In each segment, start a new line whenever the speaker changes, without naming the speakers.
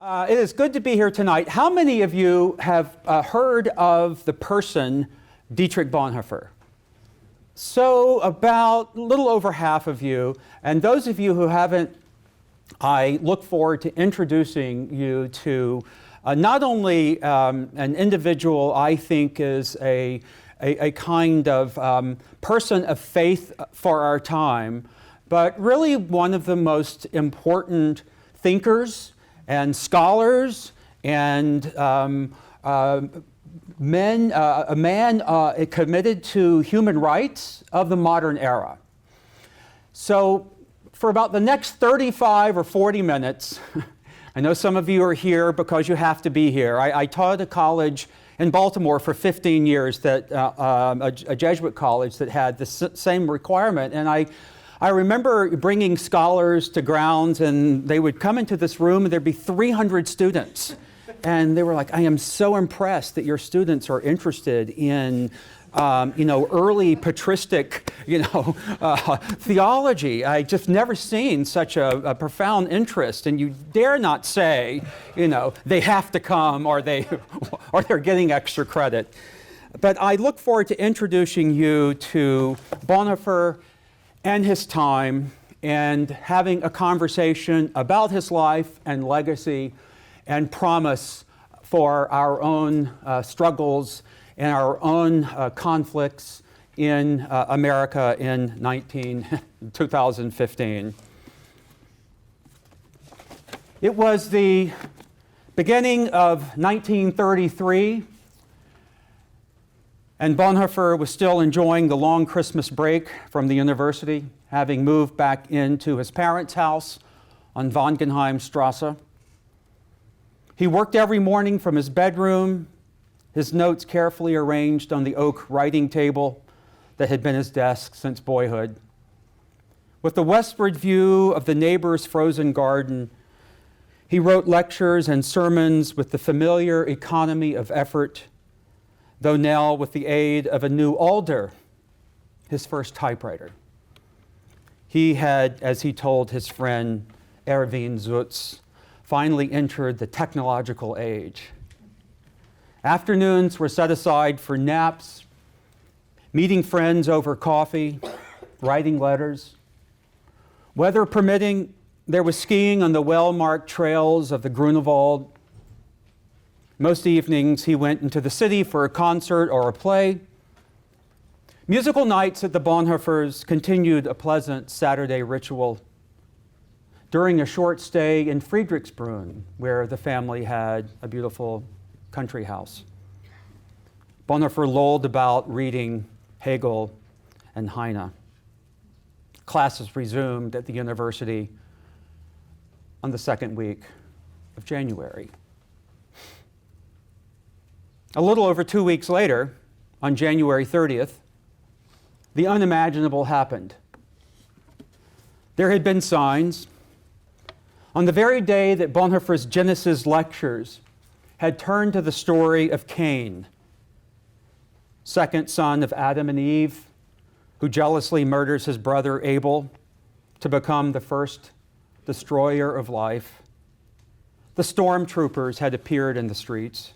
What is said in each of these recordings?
It is good to be here tonight. How many of you have heard of the person Dietrich Bonhoeffer? So about a little over half of you, and those of you who haven't, I look forward to introducing you to not only an individual I think is a kind of person of faith for our time, but really one of the most important thinkers and scholars and a man committed to human rights of the modern era. So for about the next 35 or 40 minutes, I know some of you are here because you have to be here. I taught at a college in Baltimore for 15 years, that a Jesuit college that had the same requirement, and I remember bringing scholars to grounds, and they would come into this room, and there'd be 300 students. And they were like, I am so impressed that your students are interested in, early patristic, theology. I just never seen such a profound interest. And you dare not say, they have to come or they're getting extra credit. But I look forward to introducing you to Bonhoeffer and his time, and having a conversation about his life and legacy and promise for our own struggles and our own conflicts in America in 2015. It was the beginning of 1933, and Bonhoeffer was still enjoying the long Christmas break from the university, having moved back into his parents' house on Wangenheimstrasse. He worked every morning from his bedroom, his notes carefully arranged on the oak writing table that had been his desk since boyhood. With the westward view of the neighbor's frozen garden, he wrote lectures and sermons with the familiar economy of effort, though now with the aid of a new Alder, his first typewriter. He had, as he told his friend Erwin Zutz, finally entered the technological age. Afternoons were set aside for naps, meeting friends over coffee, writing letters. Weather permitting, there was skiing on the well-marked trails of the Grunewald. Most evenings he went into the city for a concert or a play. Musical nights at the Bonhoeffers continued a pleasant Saturday ritual during a short stay in Friedrichsbrunn, where the family had a beautiful country house. Bonhoeffer lolled about reading Hegel and Heine. Classes resumed at the university on the second week of January. A little over 2 weeks later, on January 30th, the unimaginable happened. There had been signs. On the very day that Bonhoeffer's Genesis lectures had turned to the story of Cain, second son of Adam and Eve, who jealously murders his brother Abel to become the first destroyer of life, the stormtroopers had appeared in the streets,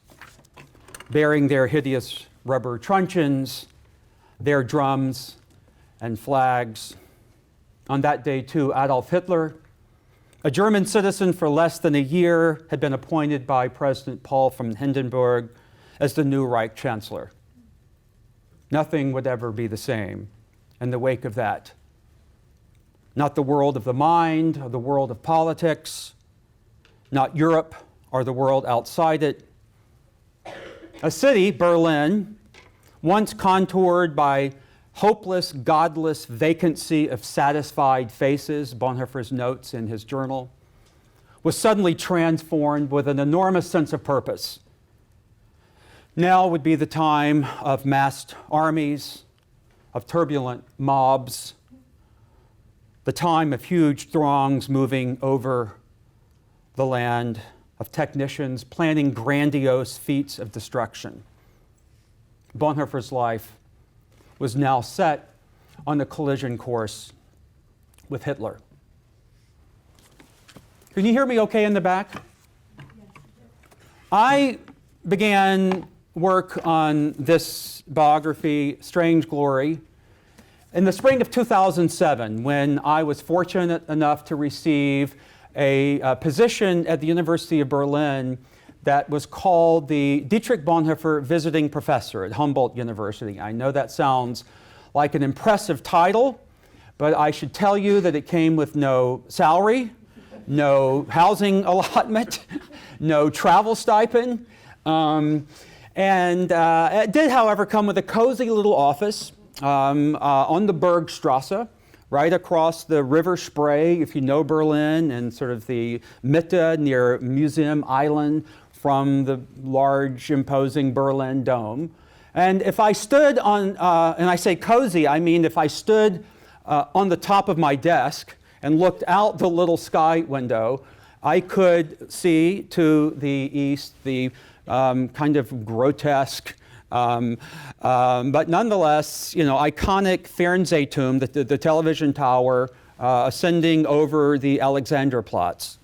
bearing their hideous rubber truncheons, their drums and flags. On that day, too, Adolf Hitler, a German citizen for less than a year, had been appointed by President Paul von Hindenburg as the new Reich Chancellor. Nothing would ever be the same in the wake of that. Not the world of the mind or the world of politics, not Europe or the world outside it. A city, Berlin, once contoured by hopeless, godless vacancy of satisfied faces, Bonhoeffer's notes in his journal, was suddenly transformed with an enormous sense of purpose. Now would be the time of massed armies, of turbulent mobs, the time of huge throngs moving over the land, of technicians planning grandiose feats of destruction. Bonhoeffer's life was now set on a collision course with Hitler. Can you hear me okay in the back?
Yes.
I began work on this biography, Strange Glory, in the spring of 2007, when I was fortunate enough to receive a position at the University of Berlin that was called the Dietrich Bonhoeffer Visiting Professor at Humboldt University. I know that sounds like an impressive title, but I should tell you that it came with no salary, no housing allotment, no travel stipend, and it did, however, come with a cozy little office on the Bergstrasse, right across the River Spree, if you know Berlin, and sort of the Mitte near Museum Island from the large, imposing Berlin Dome. And if I stood on, and I say cozy, I mean if I stood on the top of my desk and looked out the little sky window, I could see to the east the kind of grotesque, but nonetheless, iconic Fernsehturm, the television tower, ascending over the Alexanderplatz.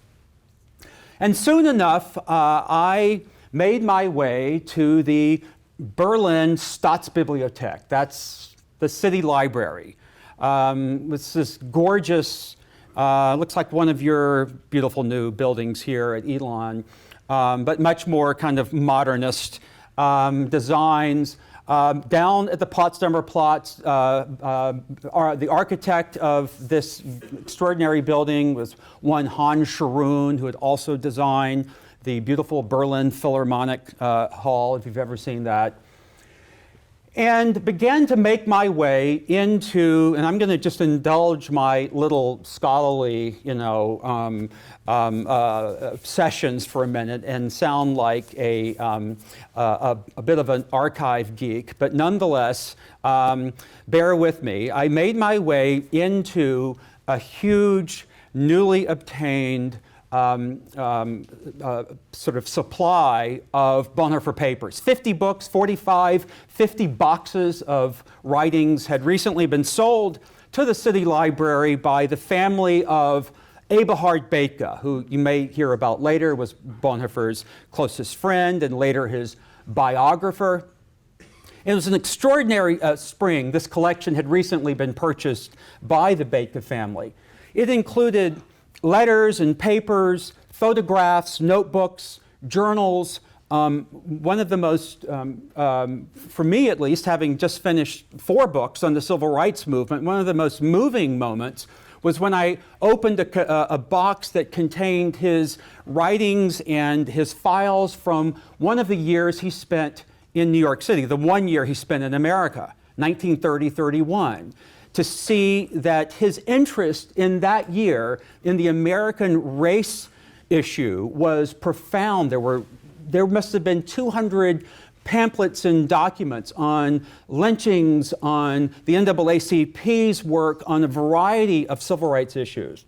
And soon enough, I made my way to the Berlin Staatsbibliothek. That's the city library. It's this gorgeous, looks like one of your beautiful new buildings here at Elon, but much more kind of modernist designs. Down at the Potsdamer Platz, the architect of this extraordinary building was one Hans Scharoun, who had also designed the beautiful Berlin Philharmonic Hall, if you've ever seen that. And began to make my way into, and I'm going to just indulge my little scholarly, sessions for a minute and sound like a bit of an archive geek, but nonetheless, bear with me. I made my way into a huge, newly obtained sort of supply of Bonhoeffer papers. 50 books, 50 boxes of writings had recently been sold to the city library by the family of Eberhard Bethge, who you may hear about later, was Bonhoeffer's closest friend and later his biographer. It was an extraordinary spring. This collection had recently been purchased by the Bethge family. It included letters and papers, photographs, notebooks, journals. One of the most, for me at least, having just finished 4 books on the civil rights movement, one of the most moving moments was when I opened a box that contained his writings and his files from one of the years he spent in New York City, the 1 year he spent in America, 1930-31. To see that his interest in that year in the American race issue was profound. There must have been 200 pamphlets and documents on lynchings, on the NAACP's work on a variety of civil rights issues.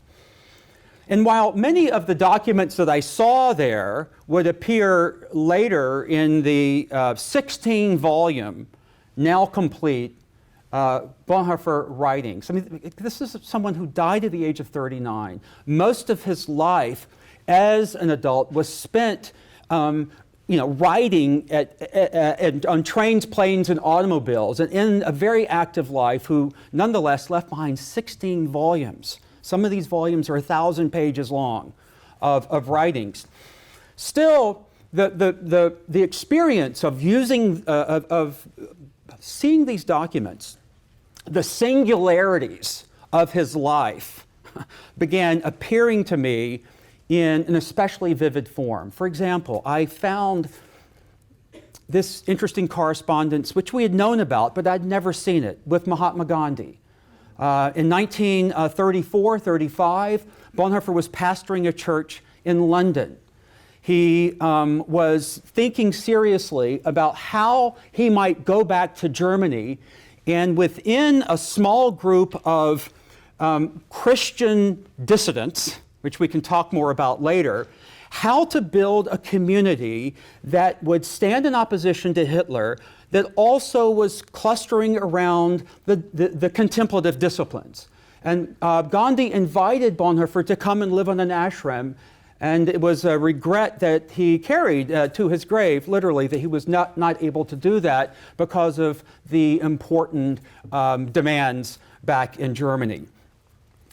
And while many of the documents that I saw there would appear later in the 16-volume, now complete, Bonhoeffer writings. I mean, this is someone who died at the age of 39. Most of his life as an adult was spent, riding on trains, planes, and automobiles, and in a very active life, who nonetheless left behind 16 volumes. Some of these volumes are 1,000 pages long of writings. Still, the experience of using, of seeing these documents, the singularities of his life began appearing to me in an especially vivid form. For example, I found this interesting correspondence, which we had known about, but I'd never seen it, with Mahatma Gandhi. In 1934-35, Bonhoeffer was pastoring a church in London. He was thinking seriously about how he might go back to Germany, and within a small group of Christian dissidents, which we can talk more about later, how to build a community that would stand in opposition to Hitler, that also was clustering around the contemplative disciplines. And Gandhi invited Bonhoeffer to come and live in an ashram And it was a regret that he carried to his grave, literally, that he was not able to do that because of the important demands back in Germany.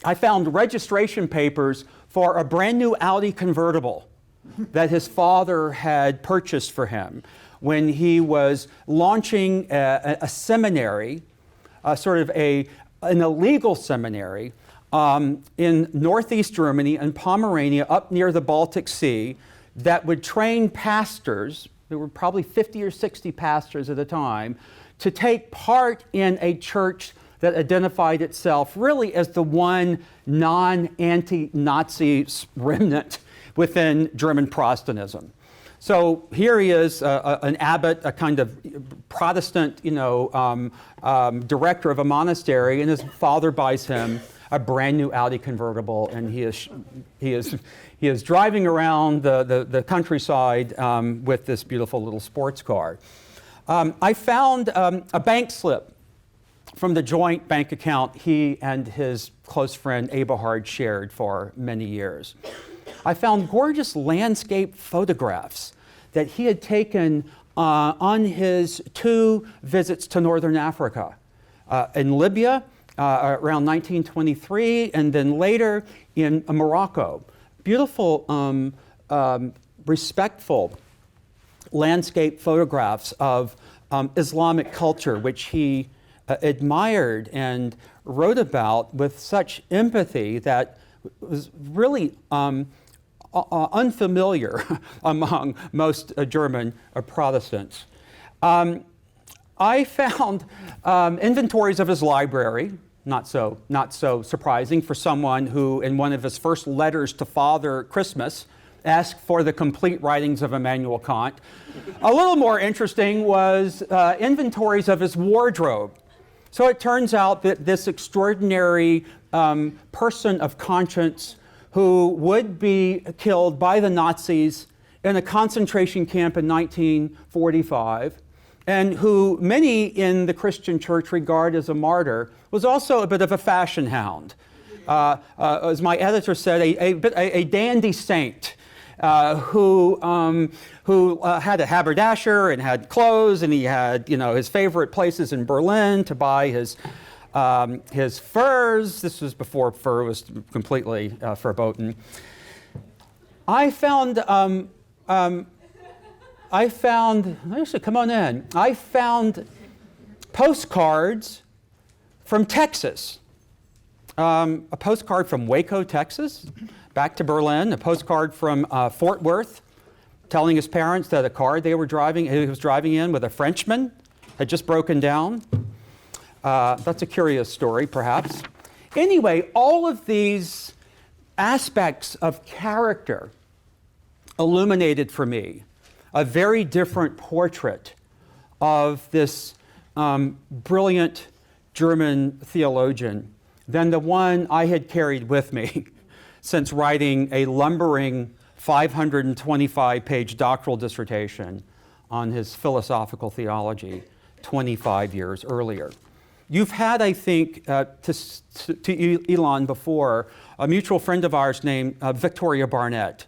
I found registration papers for a brand new Audi convertible that his father had purchased for him when he was launching a seminary, sort of an illegal seminary, in northeast Germany and Pomerania up near the Baltic Sea that would train pastors, there were probably 50 or 60 pastors at a time, to take part in a church that identified itself really as the one non-anti-Nazi remnant within German Protestantism. So here he is, an abbot, a kind of Protestant, director of a monastery, and his father buys him a brand new Audi convertible, and he is driving around the countryside with this beautiful little sports car. I found a bank slip from the joint bank account he and his close friend Eberhard shared for many years. I found gorgeous landscape photographs that he had taken on his 2 visits to northern Africa, in Libya around 1923, and then later in Morocco. Beautiful, respectful landscape photographs of Islamic culture, which he admired and wrote about with such empathy that was really unfamiliar among most German Protestants. I found inventories of his library, not so surprising for someone who, in one of his first letters to Father Christmas, asked for the complete writings of Immanuel Kant. A little more interesting was inventories of his wardrobe. So it turns out that this extraordinary person of conscience who would be killed by the Nazis in a concentration camp in 1945, and who many in the Christian church regard as a martyr, was also a bit of a fashion hound. As my editor said, a dandy saint who had a haberdasher and had clothes, and he had his favorite places in Berlin to buy his furs. This was before fur was completely verboten. I found, actually, come on in. I found postcards from Texas. A postcard from Waco, Texas, back to Berlin. A postcard from Fort Worth, telling his parents that a car he was driving in with a Frenchman had just broken down. That's a curious story, perhaps. Anyway, all of these aspects of character illuminated for me a very different portrait of this brilliant German theologian than the one I had carried with me since writing a lumbering 525-page doctoral dissertation on his philosophical theology 25 years earlier. You've had, I think, to Elon before, a mutual friend of ours named Victoria Barnett.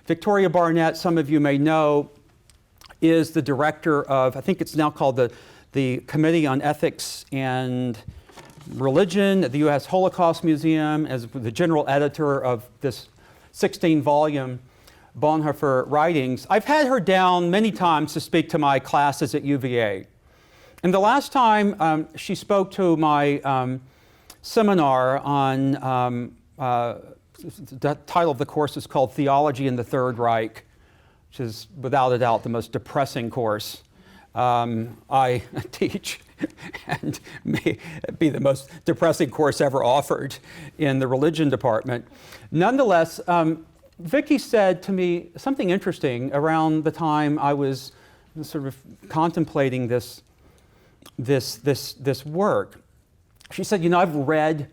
Victoria Barnett, some of you may know, is the director of, I think it's now called the Committee on Ethics and Religion at the U.S. Holocaust Museum, as the general editor of this 16-volume Bonhoeffer writings. I've had her down many times to speak to my classes at UVA. And the last time she spoke to my seminar on, the title of the course is called Theology in the Third Reich, which is without a doubt the most depressing course I teach, and may be the most depressing course ever offered in the religion department. Nonetheless, Vicky said to me something interesting around the time I was sort of contemplating this work. She said, I've read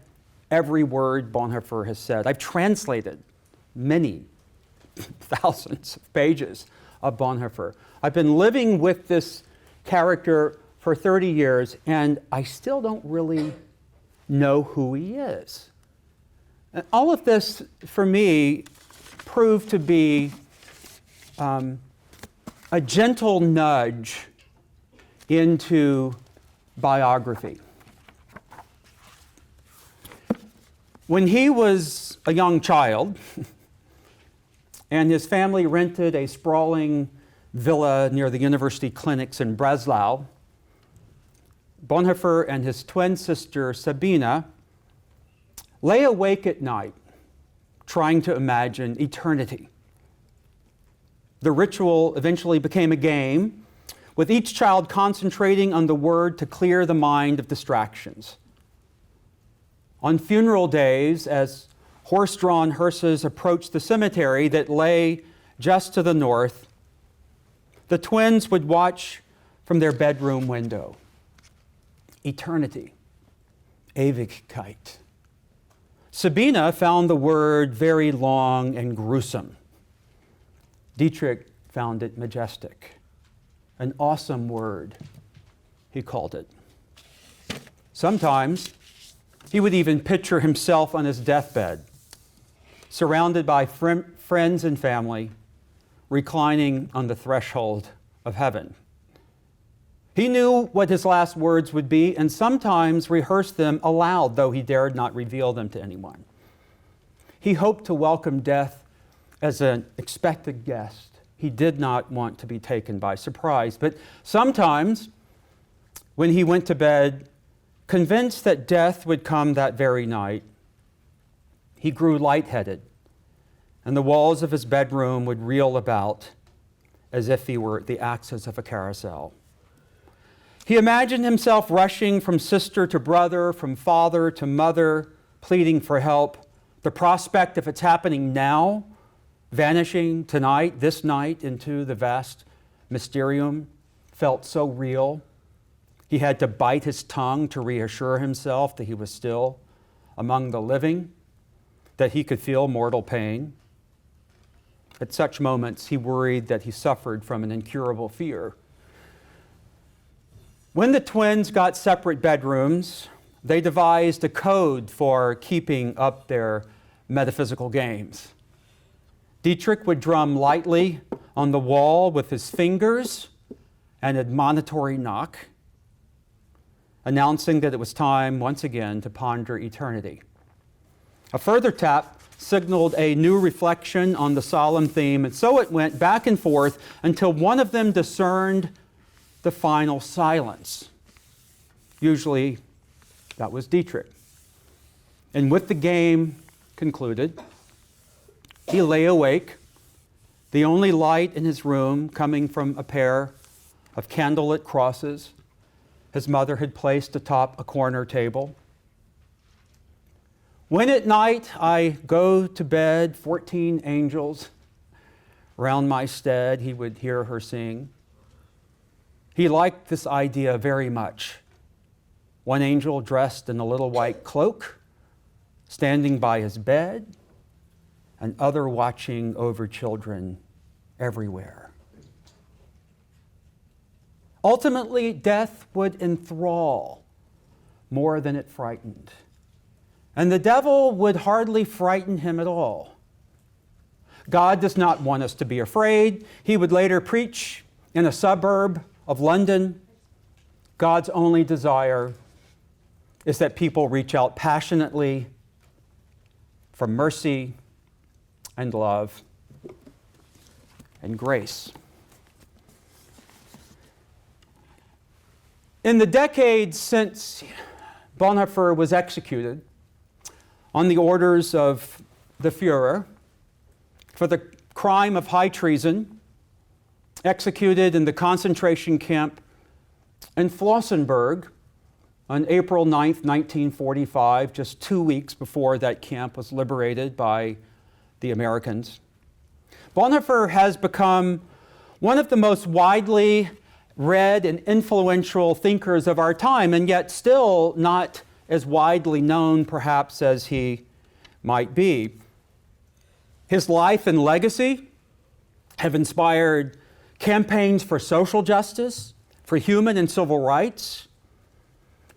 every word Bonhoeffer has said. I've translated many thousands of pages of Bonhoeffer. I've been living with this character for 30 years, and I still don't really know who he is. And all of this, for me, proved to be a gentle nudge into biography. When he was a young child, and his family rented a sprawling villa near the university clinics in Breslau, Bonhoeffer and his twin sister Sabina lay awake at night trying to imagine eternity. The ritual eventually became a game, with each child concentrating on the word to clear the mind of distractions. On funeral days, as horse-drawn hearses approached the cemetery that lay just to the north, the twins would watch from their bedroom window. Eternity, Ewigkeit. Sabina found the word very long and gruesome. Dietrich found it majestic. An awesome word, he called it. Sometimes he would even picture himself on his deathbed, surrounded by friends and family, reclining on the threshold of heaven. He knew what his last words would be and sometimes rehearsed them aloud, though he dared not reveal them to anyone. He hoped to welcome death as an expected guest. He did not want to be taken by surprise. But sometimes, when he went to bed, convinced that death would come that very night, he grew lightheaded, and the walls of his bedroom would reel about as if he were the axis of a carousel. He imagined himself rushing from sister to brother, from father to mother, pleading for help. The prospect of it's happening now, vanishing tonight, this night, into the vast mysterium, felt so real. He had to bite his tongue to reassure himself that he was still among the living, that he could feel mortal pain. At such moments, he worried that he suffered from an incurable fear. When the twins got separate bedrooms, they devised a code for keeping up their metaphysical games. Dietrich would drum lightly on the wall with his fingers, an admonitory knock, announcing that it was time once again to ponder eternity. A further tap signaled a new reflection on the solemn theme, and so it went back and forth until one of them discerned the final silence. Usually, that was Dietrich. And with the game concluded, he lay awake, the only light in his room coming from a pair of candlelit crosses his mother had placed atop a corner table. When at night I go to bed, 14 angels round my stead, he would hear her sing. He liked this idea very much. One angel dressed in a little white cloak, standing by his bed, and other watching over children everywhere. Ultimately, death would enthrall more than it frightened. And the devil would hardly frighten him at all. God does not want us to be afraid. He would later preach in a suburb of London. God's only desire is that people reach out passionately for mercy and love and grace. In the decades since Bonhoeffer was executed on the orders of the Führer for the crime of high treason, executed in the concentration camp in Flossenburg on April 9th, 1945, just 2 weeks before that camp was liberated by the Americans. Bonhoeffer has become one of the most widely read and influential thinkers of our time, and yet still not as widely known perhaps as he might be. His life and legacy have inspired campaigns for social justice, for human and civil rights.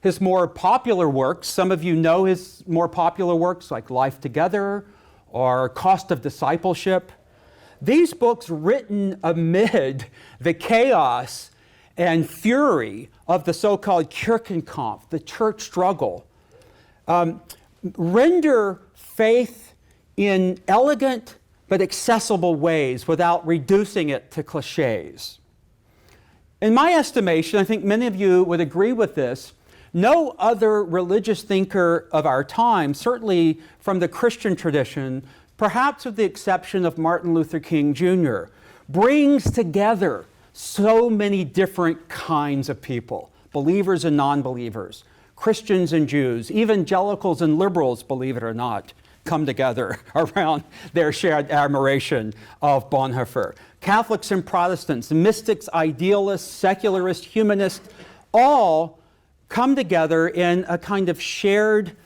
His more popular works, some of you know his more popular works like Life Together or Cost of Discipleship. These books written amid the chaos and fury of the so-called Kirchenkampf, the church struggle, render faith in elegant but accessible ways without reducing it to cliches. In my estimation, I think many of you would agree with this, no other religious thinker of our time, certainly from the Christian tradition, perhaps with the exception of Martin Luther King Jr., brings together so many different kinds of people, believers and non-believers, Christians and Jews, evangelicals and liberals, believe it or not, come together around their shared admiration of Bonhoeffer. Catholics and Protestants, mystics, idealists, secularists, humanists, all come together in a kind of shared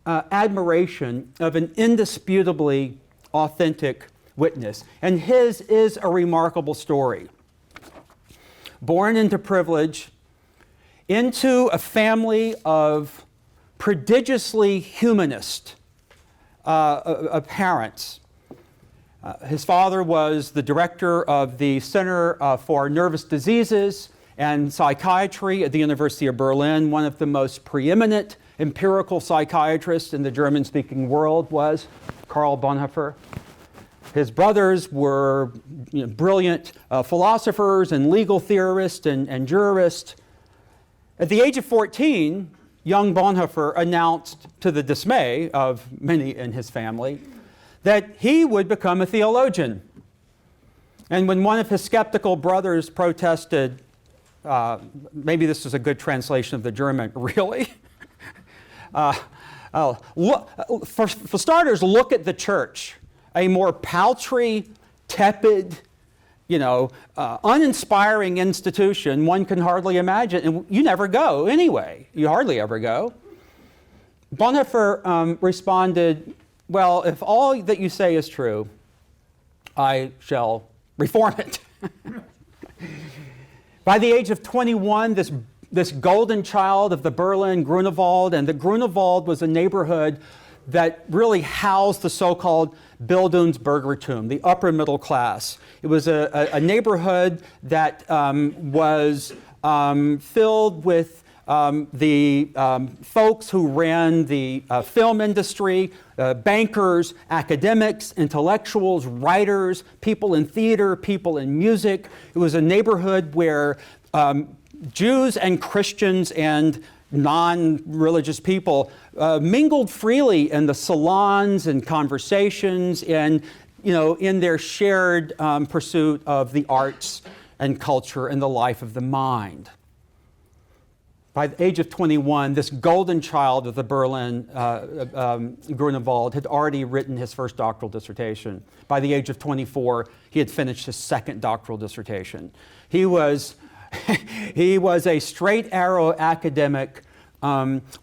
admiration of an indisputably authentic witness. And his is a remarkable story. Born into privilege, into a family of prodigiously humanist parents. His father was the director of the Center for Nervous Diseases and Psychiatry at the University of Berlin. One of the most preeminent empirical psychiatrists in the German-speaking world was Karl Bonhoeffer. His brothers were brilliant philosophers and legal theorists and jurists. At the age of 14, young Bonhoeffer announced, to the dismay of many in his family, that he would become a theologian. And when one of his skeptical brothers protested, maybe this is a good translation of the German, really? For starters, look at the church. A more paltry, tepid, uninspiring institution one can hardly imagine. And you never go anyway. You hardly ever go. Bonhoeffer responded, well, if all that you say is true, I shall reform it. By the age of 21, this golden child of the Berlin Grunewald, and the Grunewald was a neighborhood that really housed the so-called Bildungsbürgertum, the upper middle class. It was a neighborhood that was filled with the folks who ran the film industry, bankers, academics, intellectuals, writers, people in theater, people in music. It was a neighborhood where Jews and Christians and non-religious people mingled freely in the salons and conversations and, in their shared pursuit of the arts and culture and the life of the mind. By the age of 21, this golden child of the Berlin Grunewald had already written his first doctoral dissertation. By the age of 24, he had finished his second doctoral dissertation. He was a straight arrow academic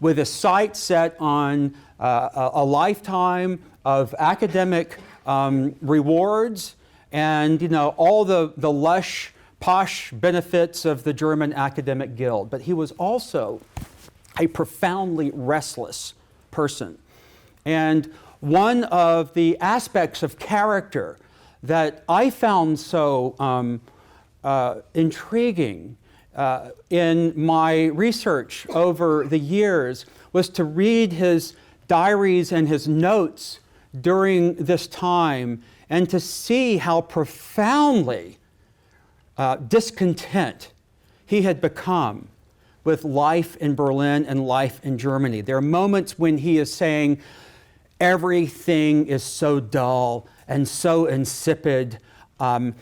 with his sights set on a lifetime of academic rewards and all the lush, posh benefits of the German academic guild. But he was also a profoundly restless person. And one of the aspects of character that I found so intriguing in my research over the years was to read his diaries and his notes during this time and to see how profoundly discontent he had become with life in Berlin and life in Germany. There are moments when he is saying, everything is so dull and so insipid.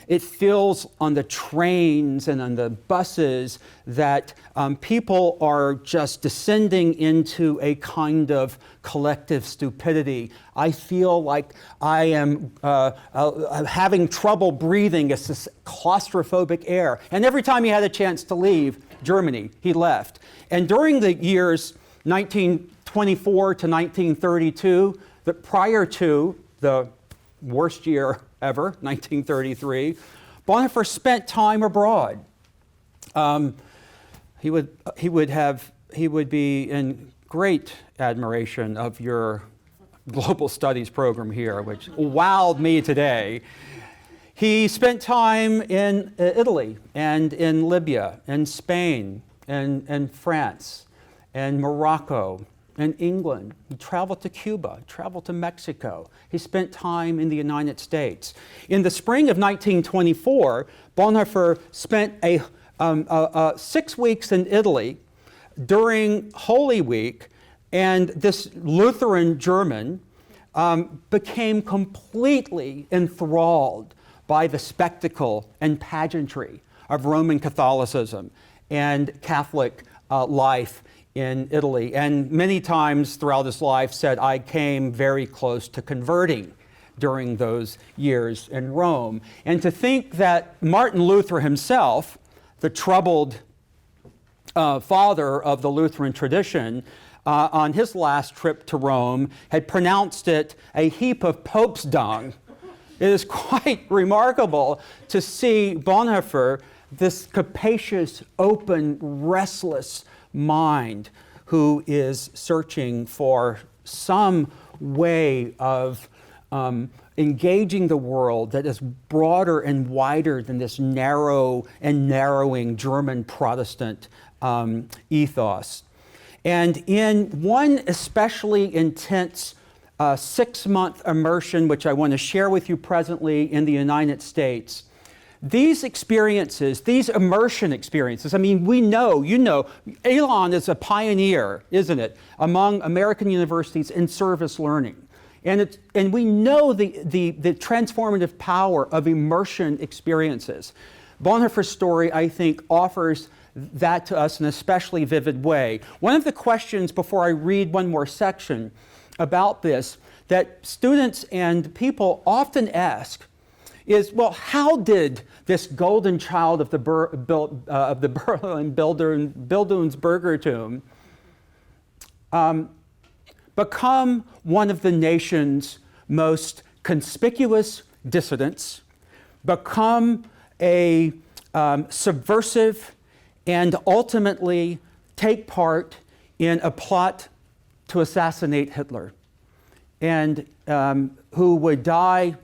It feels on the trains and on the buses that people are just descending into a kind of collective stupidity. I feel like I am having trouble breathing. It's this claustrophobic air. And every time he had a chance to leave Germany, he left. And during the years 1924 to 1932, prior to the worst year ever, 1933, Bonhoeffer spent time abroad. He would be in great admiration of your global studies program here, which wowed me today. He spent time in Italy and in Libya and Spain and France and Morocco and England. He traveled to Cuba, traveled to Mexico. He spent time in the United States. In the spring of 1924, Bonhoeffer spent 6 weeks in Italy during Holy Week, and this Lutheran German became completely enthralled by the spectacle and pageantry of Roman Catholicism and Catholic life in Italy. And many times throughout his life said, I came very close to converting during those years in Rome. And to think that Martin Luther himself, the troubled father of the Lutheran tradition, on his last trip to Rome, had pronounced it a heap of Pope's dung. It is quite remarkable to see Bonhoeffer, this capacious, open, restless mind who is searching for some way of engaging the world that is broader and wider than this narrow and narrowing German Protestant ethos. And in one especially intense 6-month immersion, which I want to share with you presently in the United States, these experiences, these immersion experiences, I mean, we know, you know, Elon is a pioneer, isn't it, among American universities in service learning. And we know the transformative power of immersion experiences. Bonhoeffer's story, I think, offers that to us in an especially vivid way. One of the questions before I read one more section about this that students and people often ask is, well, how did this golden child of the Berlin Bildungsbürgertum become one of the nation's most conspicuous dissidents, become a subversive, and ultimately take part in a plot to assassinate Hitler, and who would die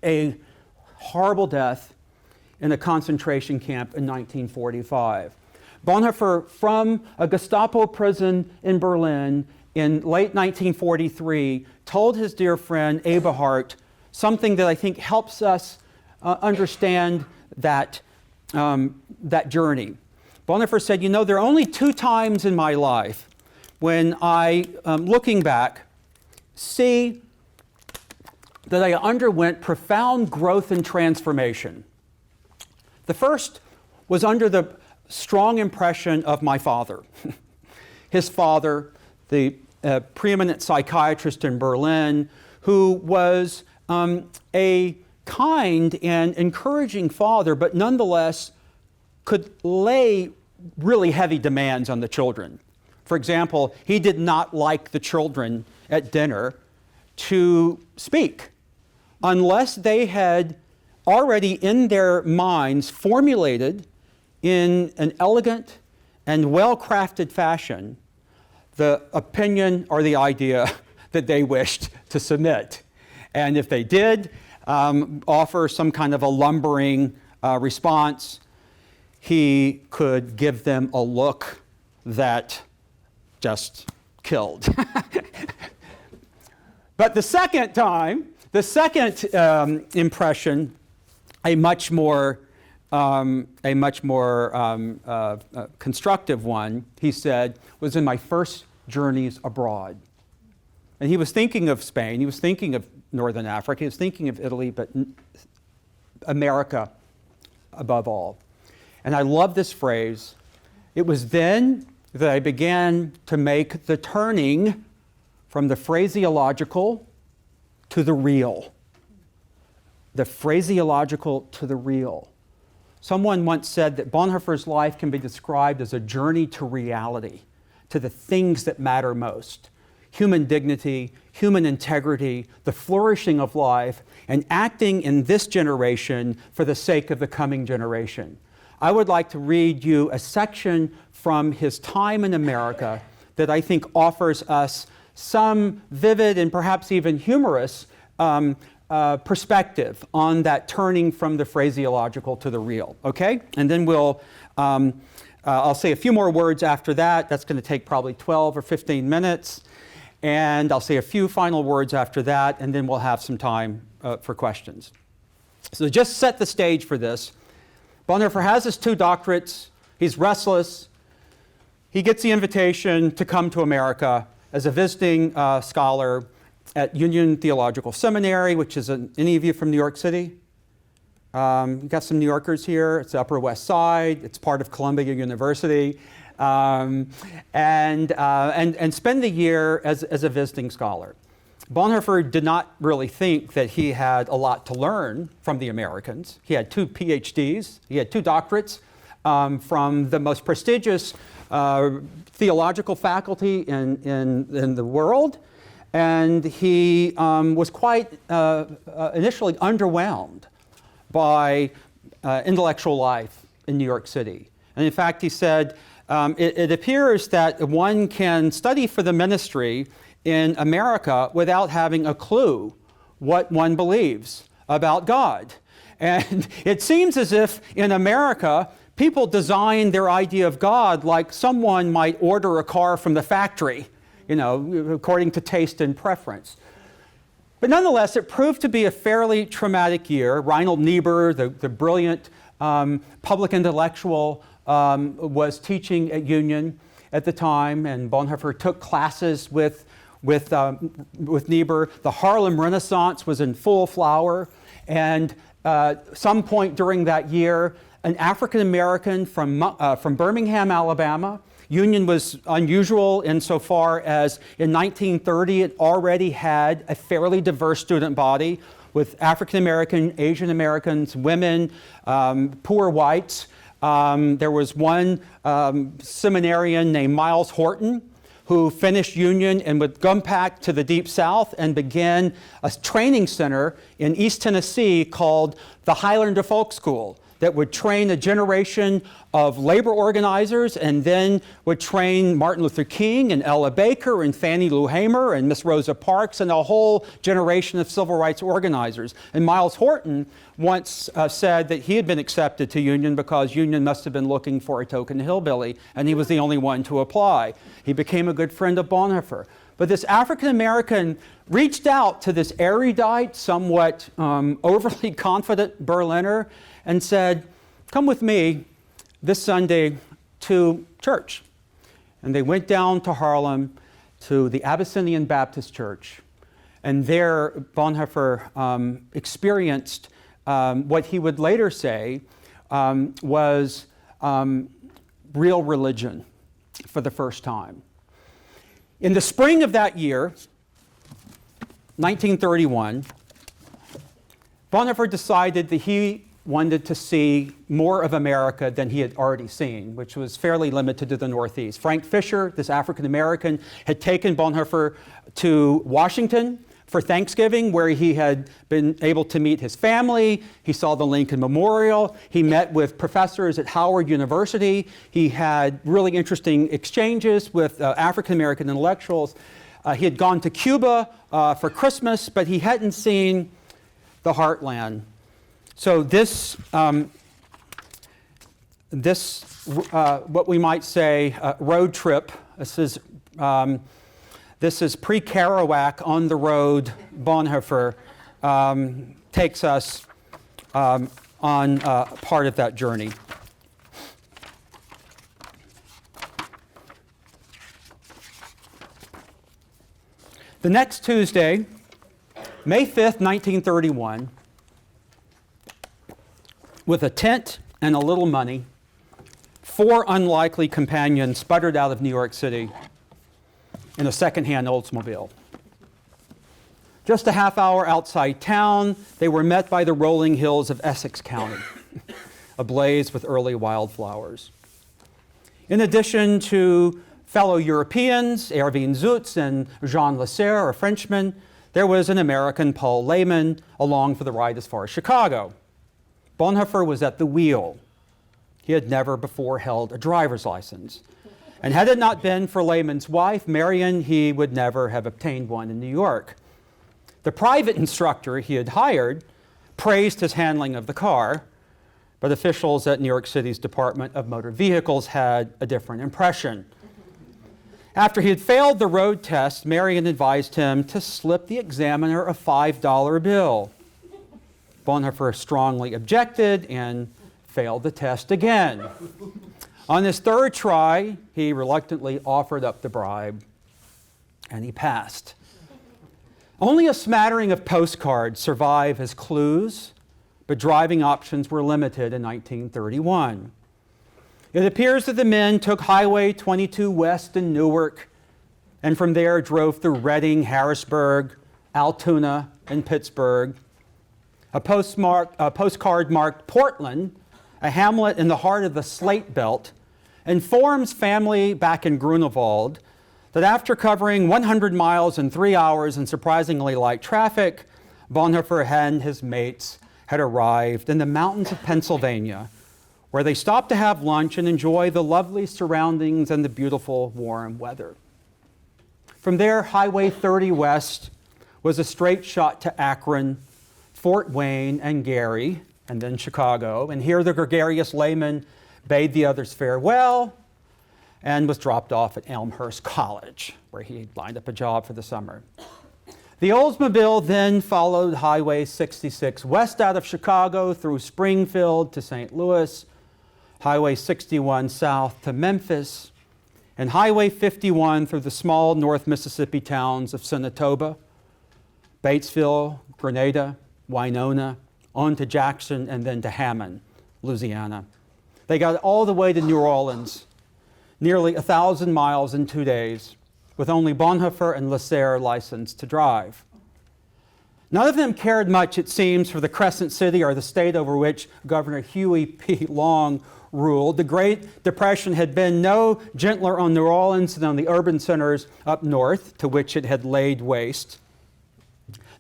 a horrible death in a concentration camp in 1945. Bonhoeffer, from a Gestapo prison in Berlin in late 1943, told his dear friend Eberhard something that I think helps us understand that journey. Bonhoeffer said, you know, there are only 2 times in my life when I, looking back, see that I underwent profound growth and transformation. The first was under the strong impression of my father. His father, the preeminent psychiatrist in Berlin, who was a kind and encouraging father, but nonetheless could lay really heavy demands on the children. For example, he did not like the children at dinner to speak unless they had already in their minds formulated in an elegant and well-crafted fashion the opinion or the idea that they wished to submit. And if they did offer some kind of a lumbering response, he could give them a look that just killed. But the second time, the second impression, a much more constructive one, he said, was in my first journeys abroad. And he was thinking of Spain, he was thinking of Northern Africa, he was thinking of Italy, but America above all. And I love this phrase. It was then that I began to make the turning from the phraseological to the real. The phraseological to the real. Someone once said that Bonhoeffer's life can be described as a journey to reality, to the things that matter most. Human dignity, human integrity, the flourishing of life, and acting in this generation for the sake of the coming generation. I would like to read you a section from his time in America that I think offers us some vivid and perhaps even humorous perspective on that turning from the phraseological to the real, okay? And then I'll say a few more words after that. That's going to take probably 12 or 15 minutes. And I'll say a few final words after that, and then we'll have some time for questions. So just set the stage for this. Bonhoeffer has his 2 doctorates. He's restless. He gets the invitation to come to America as a visiting scholar at Union Theological Seminary, which is any of you from New York City? We've got some New Yorkers here. It's the Upper West Side. It's part of Columbia University. And spend the year as a visiting scholar. Bonhoeffer did not really think that he had a lot to learn from the Americans. He had 2 PhDs. He had 2 doctorates from the most prestigious theological faculty in the world. And he was quite initially underwhelmed by intellectual life in New York City. And in fact, he said, it appears that one can study for the ministry in America without having a clue what one believes about God. And it seems as if in America, people design their idea of God like someone might order a car from the factory, according to taste and preference. But nonetheless, it proved to be a fairly traumatic year. Reinhold Niebuhr, the brilliant public intellectual, was teaching at Union at the time, and Bonhoeffer took classes with Niebuhr. The Harlem Renaissance was in full flower, and some point during that year, an African American from Birmingham, Alabama. Union was unusual insofar as in 1930 it already had a fairly diverse student body with African American, Asian Americans, women, poor whites. There was one seminarian named Miles Horton who finished Union and would come back to the Deep South and began a training center in East Tennessee called the Highlander Folk School that would train a generation of labor organizers and then would train Martin Luther King and Ella Baker and Fannie Lou Hamer and Miss Rosa Parks and a whole generation of civil rights organizers. And Miles Horton once said that he had been accepted to Union because Union must have been looking for a token hillbilly, and he was the only one to apply. He became a good friend of Bonhoeffer. But this African American reached out to this erudite, somewhat overly confident Berliner and said, "Come with me this Sunday to church." And they went down to Harlem to the Abyssinian Baptist Church. And there Bonhoeffer experienced what he would later say was real religion for the first time. In the spring of that year, 1931, Bonhoeffer decided that he wanted to see more of America than he had already seen, which was fairly limited to the Northeast. Frank Fisher, this African American, had taken Bonhoeffer to Washington for Thanksgiving, where he had been able to meet his family. He saw the Lincoln Memorial. He met with professors at Howard University. He had really interesting exchanges with African American intellectuals. He had gone to Cuba for Christmas, but he hadn't seen the heartland. So this what we might say road trip, this is pre-Kerouac on the road. Bonhoeffer takes us on part of that journey. The next Tuesday, May 5th, 1931, with a tent and a little money, 4 unlikely companions sputtered out of New York City in a second-hand Oldsmobile. Just a half hour outside town, they were met by the rolling hills of Essex County, ablaze with early wildflowers. In addition to fellow Europeans, Hervé Zoutz and Jean Lasserre, a Frenchman, there was an American, Paul Lehman, along for the ride as far as Chicago. Bonhoeffer was at the wheel. He had never before held a driver's license. And had it not been for Lehman's wife, Marion, he would never have obtained one in New York. The private instructor he had hired praised his handling of the car, but officials at New York City's Department of Motor Vehicles had a different impression. After he had failed the road test, Marion advised him to slip the examiner a $5 bill. Bonhoeffer strongly objected and failed the test again. On his third try, he reluctantly offered up the bribe, and he passed. Only a smattering of postcards survive as clues, but driving options were limited in 1931. It appears that the men took Highway 22 west in Newark, and from there drove through Reading, Harrisburg, Altoona, and Pittsburgh. A postcard marked Portland, a hamlet in the heart of the Slate Belt, informs family back in Grunewald that after covering 100 miles in 3 hours in surprisingly light traffic, Bonhoeffer and his mates had arrived in the mountains of Pennsylvania, where they stopped to have lunch and enjoy the lovely surroundings and the beautiful warm weather. From there, Highway 30 west was a straight shot to Akron, Fort Wayne, and Gary, and then Chicago. And here the gregarious Lehman bade the others farewell and was dropped off at Elmhurst College, where he lined up a job for the summer. The Oldsmobile then followed Highway 66 west out of Chicago through Springfield to St. Louis, Highway 61 south to Memphis, and Highway 51 through the small North Mississippi towns of Senatoba, Batesville, Grenada, Winona, on to Jackson, and then to Hammond, Louisiana. They got all the way to New Orleans, nearly 1,000 miles in 2 days, with only Bonhoeffer and Lasserre licensed to drive. None of them cared much, it seems, for the Crescent City or the state over which Governor Huey P. Long ruled. The Great Depression had been no gentler on New Orleans than on the urban centers up north, to which it had laid waste.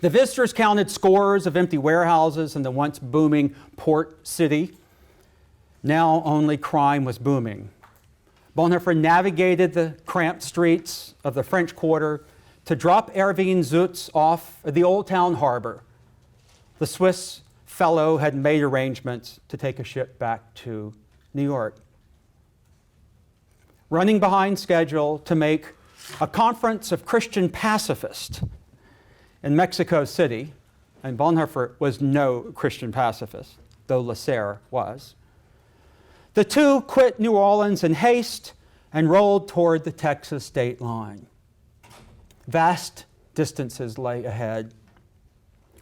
The visitors counted scores of empty warehouses in the once booming port city. Now only crime was booming. Bonhoeffer navigated the cramped streets of the French Quarter to drop Erwin Zutz off at the Old Town Harbor. The Swiss fellow had made arrangements to take a ship back to New York. Running behind schedule to make a conference of Christian pacifists in Mexico City, and Bonhoeffer was no Christian pacifist, though Lasserre was. The two quit New Orleans in haste and rolled toward the Texas state line. Vast distances lay ahead.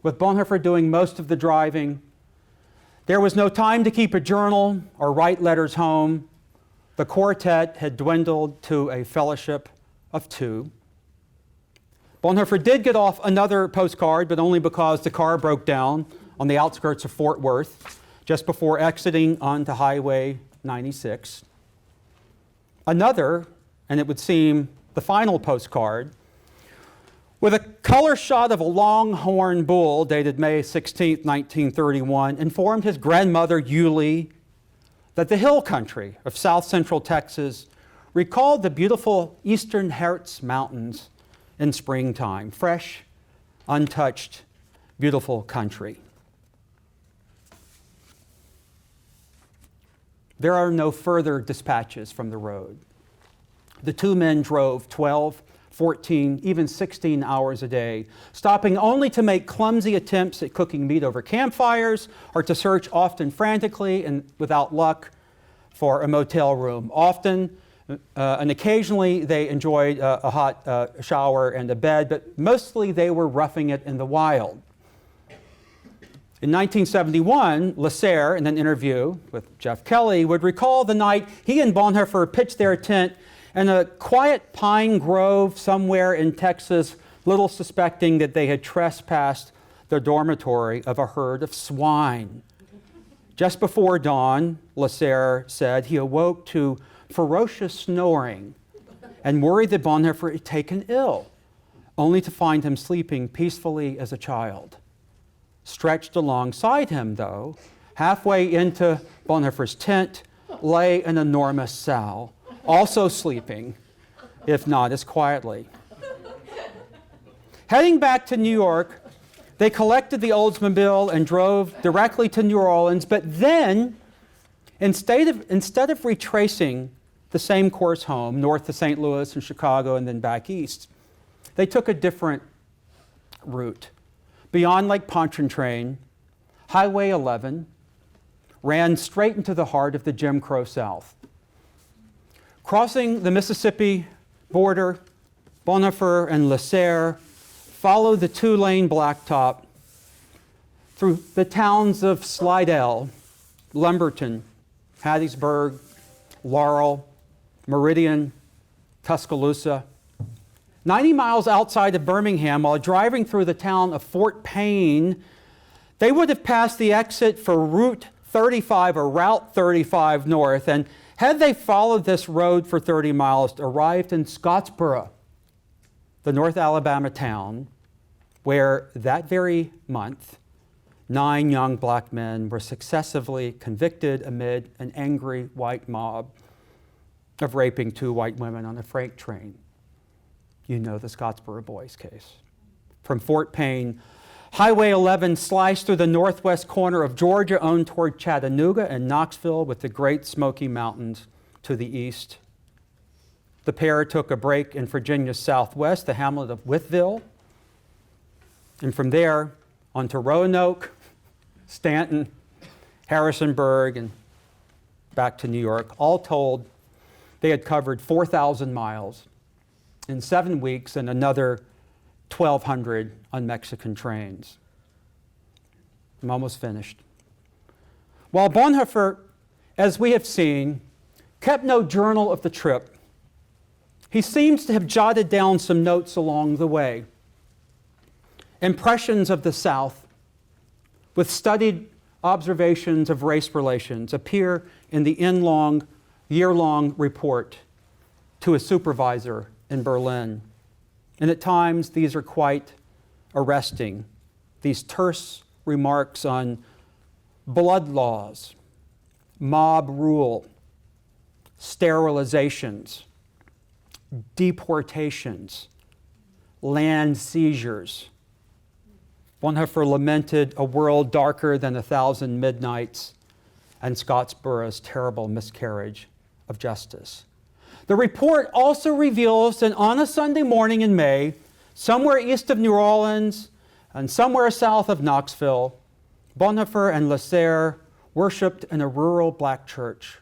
With Bonhoeffer doing most of the driving, there was no time to keep a journal or write letters home. The quartet had dwindled to a fellowship of two. Bonhoeffer did get off another postcard, but only because the car broke down on the outskirts of Fort Worth just before exiting onto Highway 96. Another, and it would seem the final postcard, with a color shot of a longhorn bull dated May 16, 1931, informed his grandmother, Yulie, that the hill country of south central Texas recalled the beautiful eastern Hartz Mountains in springtime. Fresh, untouched, beautiful country. There are no further dispatches from the road. The two men drove 12, 14, even 16 hours a day, stopping only to make clumsy attempts at cooking meat over campfires or to search often frantically and without luck for a motel room. Often and occasionally they enjoyed a hot shower and a bed, but mostly they were roughing it in the wild. In 1971, Lasserre, in an interview with Jeff Kelly, would recall the night he and Bonhoeffer pitched their tent in a quiet pine grove somewhere in Texas, little suspecting that they had trespassed the dormitory of a herd of swine. Just before dawn, Lasserre said he awoke to ferocious snoring and worried that Bonhoeffer had taken ill, only to find him sleeping peacefully as a child. Stretched alongside him, though, halfway into Bonhoeffer's tent, lay an enormous sow, also sleeping, if not as quietly. Heading back to New York, they collected the Oldsmobile and drove directly to New Orleans, but then, instead of retracing the same course home, north to St. Louis and Chicago and then back east, they took a different route. Beyond Lake Pontchartrain, Highway 11 ran straight into the heart of the Jim Crow South. Crossing the Mississippi border, Bonhoeffer and Lasserre followed the two-lane blacktop through the towns of Slidell, Lumberton, Hattiesburg, Laurel, Meridian, Tuscaloosa. 90 miles outside of Birmingham, while driving through the town of Fort Payne, they would have passed the exit for Route 35 or Route 35 north, and had they followed this road for 30 miles, arrived in Scottsboro, the North Alabama town, where that very month, 9 young black men were successively convicted amid an angry white mob of raping 2 white women on a freight train. You know the Scottsboro Boys case. From Fort Payne, Highway 11 sliced through the northwest corner of Georgia, on toward Chattanooga and Knoxville, with the Great Smoky Mountains to the east. The pair took a break in Virginia's southwest, the hamlet of Wytheville, and from there on to Roanoke, Stanton, Harrisonburg, and back to New York. All told, they had covered 4,000 miles in 7 weeks and another 1,200 on Mexican trains. I'm almost finished. While Bonhoeffer, as we have seen, kept no journal of the trip, he seems to have jotted down some notes along the way. Impressions of the South, with studied observations of race relations, appear in the year-long report to a supervisor in Berlin. And at times, these are quite arresting. These terse remarks on blood laws, mob rule, sterilizations, deportations, land seizures. Bonhoeffer lamented a world darker than 1,000 midnights and Scottsboro's terrible miscarriage of justice. The report also reveals that on a Sunday morning in May, somewhere east of New Orleans and somewhere south of Knoxville, Bonhoeffer and Lasserre worshiped in a rural black church.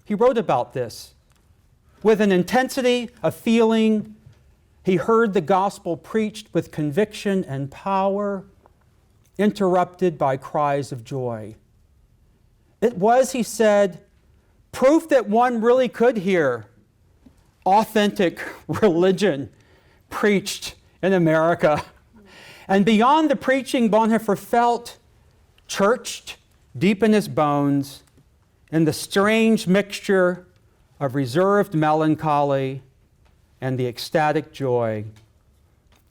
He wrote about this. With an intensity of feeling, he heard the gospel preached with conviction and power, interrupted by cries of joy. It was, he said, proof that one really could hear authentic religion preached in America. And beyond the preaching, Bonhoeffer felt churched deep in his bones in the strange mixture of reserved melancholy and the ecstatic joy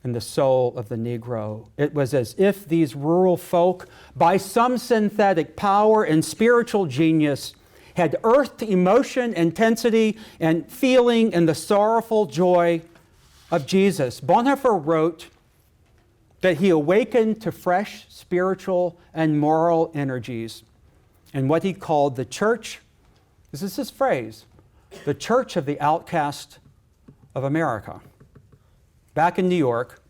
in the soul of the Negro. It was as if these rural folk, by some synthetic power and spiritual genius, had earthed emotion, intensity, and feeling in the sorrowful joy of Jesus. Bonhoeffer wrote that he awakened to fresh spiritual and moral energies in what he called the church, this is his phrase, the church of the outcast of America. Back in New York,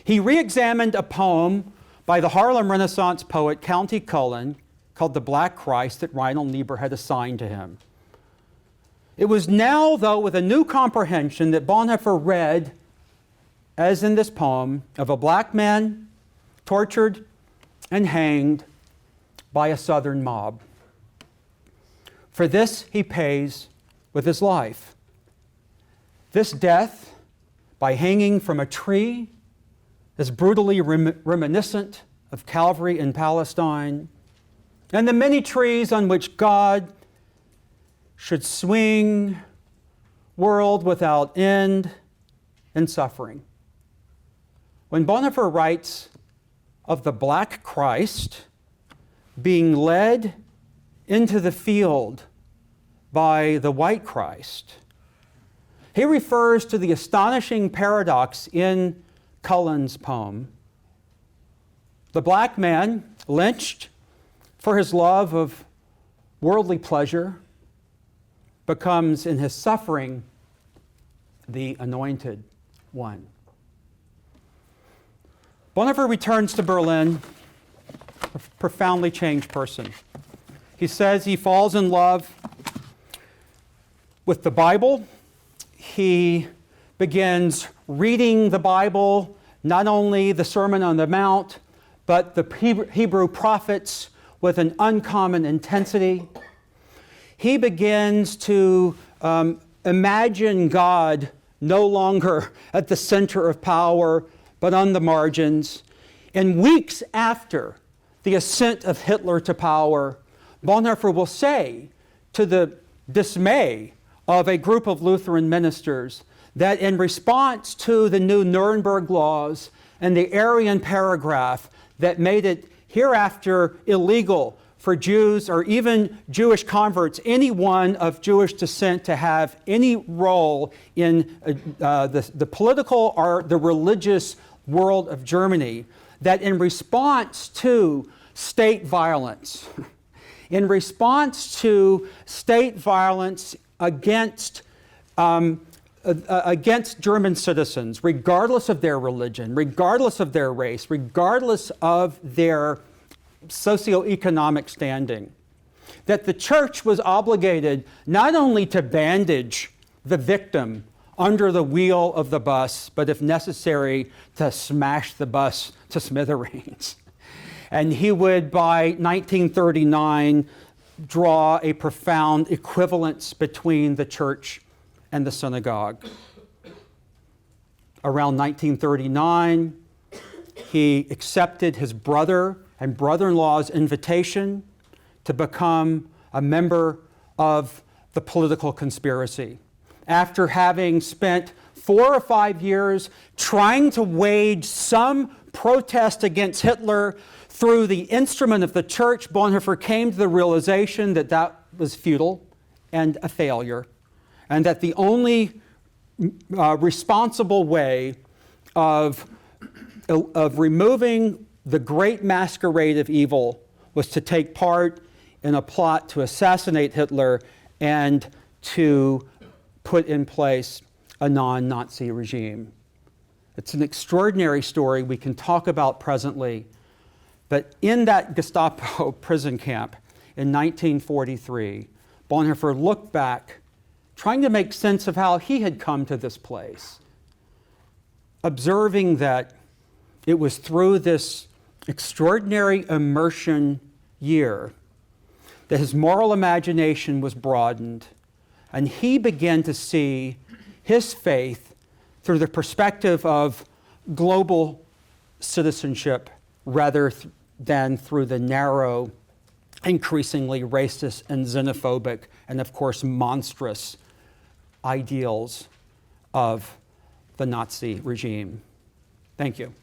he re-examined a poem by the Harlem Renaissance poet Countee Cullen called The Black Christ that Reinhold Niebuhr had assigned to him. It was now, though, with a new comprehension that Bonhoeffer read, as in this poem, of a black man tortured and hanged by a Southern mob. For this he pays with his life. This death, by hanging from a tree, is brutally reminiscent of Calvary in Palestine and the many trees on which God should swing, world without end and suffering. When Bonhoeffer writes of the Black Christ being led into the field by the white Christ. He refers to the astonishing paradox in Cullen's poem. The black man, lynched for his love of worldly pleasure, becomes in his suffering the anointed one. Bonhoeffer returns to Berlin, a profoundly changed person. He says he falls in love with the Bible. He begins reading the Bible, not only the Sermon on the Mount, but the Hebrew prophets with an uncommon intensity. He begins to imagine God no longer at the center of power, but on the margins. And weeks after the ascent of Hitler to power, Bonhoeffer will say, to the dismay of a group of Lutheran ministers, that in response to the new Nuremberg laws and the Aryan paragraph that made it hereafter illegal for Jews or even Jewish converts, anyone of Jewish descent, to have any role in the political or the religious world of Germany, that in response to state violence, in response to state violence against German citizens, regardless of their religion, regardless of their race, regardless of their socioeconomic standing, that the church was obligated not only to bandage the victim under the wheel of the bus, but if necessary, to smash the bus to smithereens. And he would, by 1939, draw a profound equivalence between the church and the synagogue. Around 1939, he accepted his brother and brother-in-law's invitation to become a member of the political conspiracy. After having spent 4 or 5 years trying to wage some protest against Hitler through the instrument of the church, Bonhoeffer came to the realization that that was futile and a failure, and that the only responsible way of removing the great masquerade of evil was to take part in a plot to assassinate Hitler and to put in place a non-Nazi regime. It's an extraordinary story we can talk about presently, but in that Gestapo prison camp in 1943, Bonhoeffer looked back, trying to make sense of how he had come to this place, observing that it was through this extraordinary immersion year that his moral imagination was broadened, and he began to see his faith through the perspective of global citizenship rather than through the narrow, increasingly racist and xenophobic and, of course, monstrous ideals of the Nazi regime. Thank you.